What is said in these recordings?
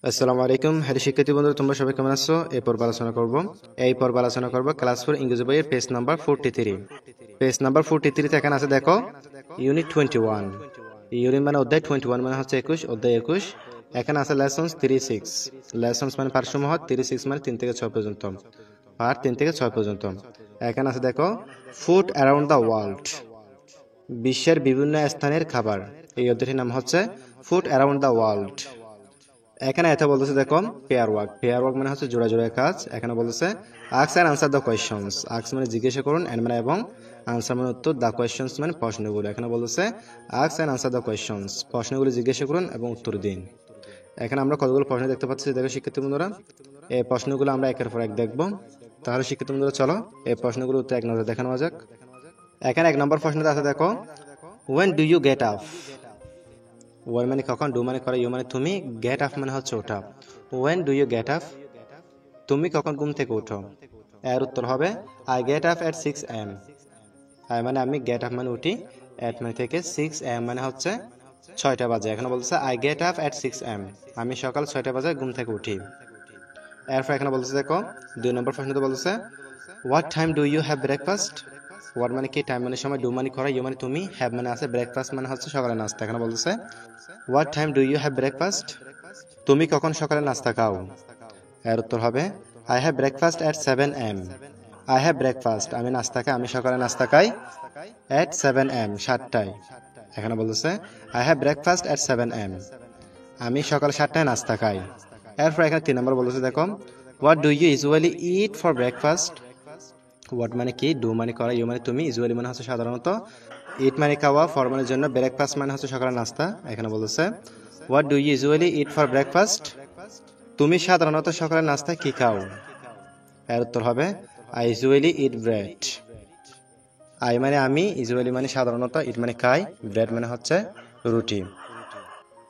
আসসালামু আলাইকুম হ্যালো শিক্ষার্থী বন্ধুরা, তোমরা সবাই কেমন আছো? এই পর্ব আলোচনা করব ক্লাস 4 ইংরেজি বইয়ের পেজ নাম্বার 43। পেজ নাম্বার 43 তে এখানে আছে দেখো ইউনিট 21। ইউনিট মানে অধ্যায় 21 মানে হচ্ছে 21, অধ্যায় 21। এখানে আছে লেসনস 36। লেসনস মানে পাঠসমূহ, 36 মানে 3 থেকে 6 পর্যন্ত, পাঠ 3 থেকে 6 পর্যন্ত। এখানে আছে দেখো ফুড অ্যারাউন্ড দ্য ওয়ার্ল্ড, বিশ্বের বিভিন্ন স্থানের খাবার। এই অধ্যায়টির নাম হচ্ছে ফুড অ্যারাউন্ড দ্য ওয়ার্ল্ড। এখানে এটা বলতেছে দেখো পেয়ার ওয়ার্ক মানে হচ্ছে জোড়া জোড়া কাজ। এখানে বলতেছে ask and answer the questions. Ask মানে জিজ্ঞাসা করুন, এন্ড মানে এবং, আনসার মানে উত্তর, দ্য কোয়েশ্চনস মানে প্রশ্নগুলো। এখানে বলতেছে ask and answer the questions, প্রশ্নগুলো জিজ্ঞাসা করুন এবং উত্তর দিন। এখানে আমরা কতগুলো প্রশ্ন দেখতে পাচ্ছি দেখো শিক্ষার্থী বন্ধুরা। এই প্রশ্নগুলো আমরা একের পর এক দেখব। তাহলে শিক্ষার্থী বন্ধুরা চলো এই প্রশ্নগুলো উত্তর এক নজরে দেখানো যাক। এখানে 1 নম্বর প্রশ্নটা আছে দেখো when do you get up। One মানে কখন, ডু মানে করে, ইউ মানে তুমি, গেট আপ মানে হচ্ছে ওঠা। When do you get up, তুমি কখন ঘুম থেকে উঠো? এর উত্তর হবে I get up at 6 AM। I মানে আমি, গেট আপ মানে উঠি, এট মানে থেকে, 6 AM মানে হচ্ছে 6টা বাজে। এখানে বলছে I get up at 6 AM, আমি সকাল 6টা বাজে ঘুম থেকে উঠি। এরপর এখানে বলছে দেখো 2 নম্বর প্রশ্নতে বলছে what time do you have breakfast. What মানে কি, টাইম মানে সময়, ডু মানে করা, ইউ মানে তুমি, হ্যাভ মানে আছে, ব্রেকফাস্ট মানে হচ্ছে সকালের নাস্তা। এখানে বলছে what time do you have breakfast, তুমি কখন সকালে নাস্তা খাও? এর উত্তর হবে I have breakfast at 7 AM। I have breakfast আমি নাস্তা খাই, আমি সকালে নাস্তা খাই, এট 7 AM 7টায়। এখানে বলতেছে I have breakfast at 7 AM, আমি সকাল 7টায় নাস্তা খাই। এরপর এখানে 3 নম্বর বলতেছে দেখো what do you usually eat for breakfast. What মানে কি, ডু মানে করা, ইউ মানে তুমি, ইউজুয়ালি মানে হচ্ছে সাধারণত, ইট মানে খাওয়া, ফরমালের জন্য, ব্রেকফাস্ট মানে হচ্ছে সকালের নাস্তা। এখানে বলতেছে what do you usually eat for breakfast, তুমি সাধারণত সকালের নাস্তায় কি খাও? এর উত্তর হবে I usually eat bread. I মানে আমি, ইউজুয়ালি মানে সাধারণত, ইট মানে খাই, ব্রেড মানে হচ্ছে রুটি।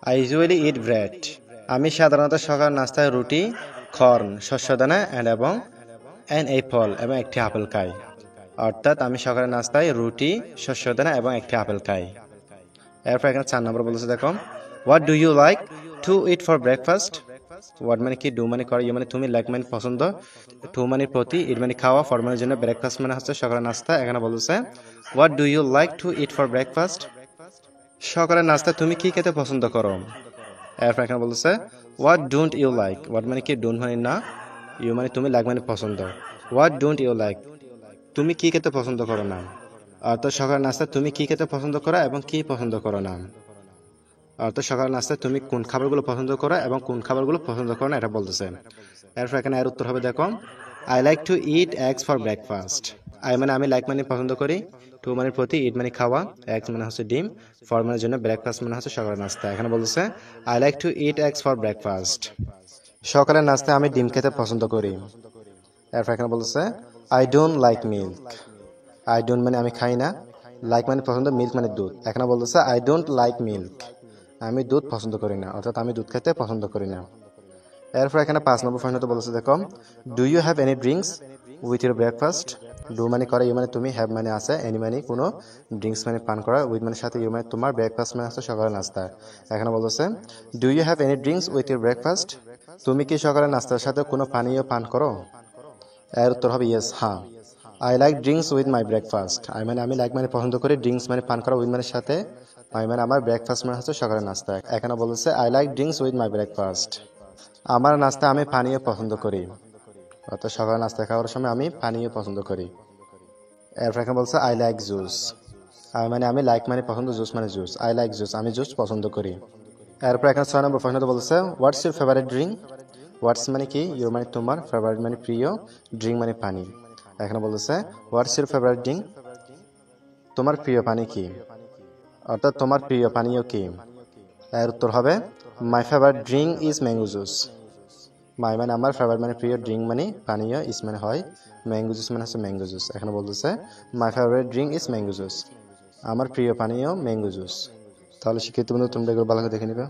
আই ইউজুয়ালি ইট ব্রেড, আমি সাধারণত সকালের নাস্তায় রুটি, কর্ন শস্যদানা, এবং অ্যান অ্যাপল এবং একটি আপেল খাই। অর্থাৎ আমি সকালের নাস্তায় রুটি, শস্যদানা এবং একটি আপেল খাই। এরপর এখানে 4 নম্বর বলেছে দেখো what do you like to eat for breakfast. What মানে কি, ডু মানে করে, ইউ মানে তুমি, লাইক মানে পছন্দ, টু মানে প্রতি, ইট মানে খাওয়া, ফর মানে জন্য, ব্রেকফাস্ট মানে হচ্ছে সকালের নাস্তা। এখানে বলেছে what do you like to eat for breakfast, সকালের নাস্তা তুমি কি খেতে পছন্দ করো? এরপর এখানে বলেছে what don't you like. What মানে কি, ডোন্ট মানে না, ইউ মানে তুমি, লাইক মানে পছন্দ। হোয়াট ডোন্ট ইউ লাইক, তুমি কি খেতে পছন্দ করো না। অর্থাৎ সকালের নাস্তা তুমি কি খেতে পছন্দ করো এবং কি পছন্দ করো না। অর্থাৎ সকালের নাস্তায় তুমি কোন খাবারগুলো পছন্দ করো এবং কোন খাবারগুলো পছন্দ করো না, এটা বলতেছে। এরপর এখানে এর উত্তর হবে দেখো I like to it eggs for breakfast. I মানে আমি, লাইক মানে পছন্দ করি, টু মানে প্রতি, ইট মানে খাওয়া, এগস মানে হচ্ছে ডিম, ফর মানে জন্য, ব্রেকফাস্ট মানে হচ্ছে সকালের নাস্তা। এখানে বলতেছে I like to it eggs for breakfast, সকালের নাস্তায় আমি ডিম খেতে পছন্দ করি। এরপর এখানে বলতেছে I don't like milk. I don't মানে আমি খাই না, লাইক মানে পছন্দ, মিল্ক মানে দুধ। এখানে বলতেছে আই ডোন্ট লাইক মিল্ক, আমি দুধ পছন্দ করি না, অর্থাৎ আমি দুধ খেতে পছন্দ করি না। এরপর এখানে 5 নম্বর প্রশ্নতে বলতেছে দেখো do you have any drinks with your breakfast. Do মানে করে, ইউ মানে তুমি, হ্যাভ মানে আছে, এনি মানে কোনো, ড্রিঙ্কস মানে পান করা, উইথ মানে সাথে, ইউ মানে তোমার, ব্রেকফাস্ট মানে হচ্ছে সকালের নাস্তা। এখানে বলতেছে do you have any drinks with your breakfast, তুমি কি সকালের নাস্তার সাথে কোনো পানীয় পান করো? এর উত্তর হবে ইয়েস, হ্যাঁ। I like drinks with my breakfast. I মানে আমি, লাইক মানে পছন্দ করি, ড্রিঙ্কস মানে পান করা, উইথ মানে সাথে, আই মানে আমার, ব্রেকফাস্ট মানে হচ্ছে সকালের নাস্তা। এখানে বলেছে I like drinks with my breakfast, আমার নাস্তা আমি পানীয় পছন্দ করি, অর্থাৎ সকালের নাস্তা খাওয়ার সময় আমি পানীয় পছন্দ করি। এরপর এখানে বলছে আই লাইক জুস। আই মানে আমি, লাইক মানে পছন্দ, জুস মানে জুস, আই লাইক জুস, আমি জুস পছন্দ করি। এরপর এখানে 6 নম্বর প্রশ্নতে বলছে হোয়াটস ইউর ফেভারিট ড্রিঙ্ক। হোয়াটস মানে কি, ইউর মানে তোমার, ফেভারিট মানে প্রিয়, ড্রিঙ্ক মানে পানি। এখানে বলতেছে হোয়াটস ইউর ফেভারিট ড্রিঙ্ক, তোমার প্রিয় পানি কি, অর্থাৎ তোমার প্রিয় পানীয় কি। এর উত্তর হবে my favourite drink is mango juice. My মানে আমার, ফেভারিট মানে প্রিয়, ড্রিঙ্ক মানে পানীয়, ইজ মানে হয়, ম্যাঙ্গো জুস মানে হচ্ছে ম্যাঙ্গো জুস। এখানে বলতেছে মাই favourite drink is mango juice, আমার প্রিয় পানীয় ম্যাঙ্গো জুস। তাহলে শিক্ষিত বন্ধু তোমরা এগুলো ভালো করে দেখে নিবে।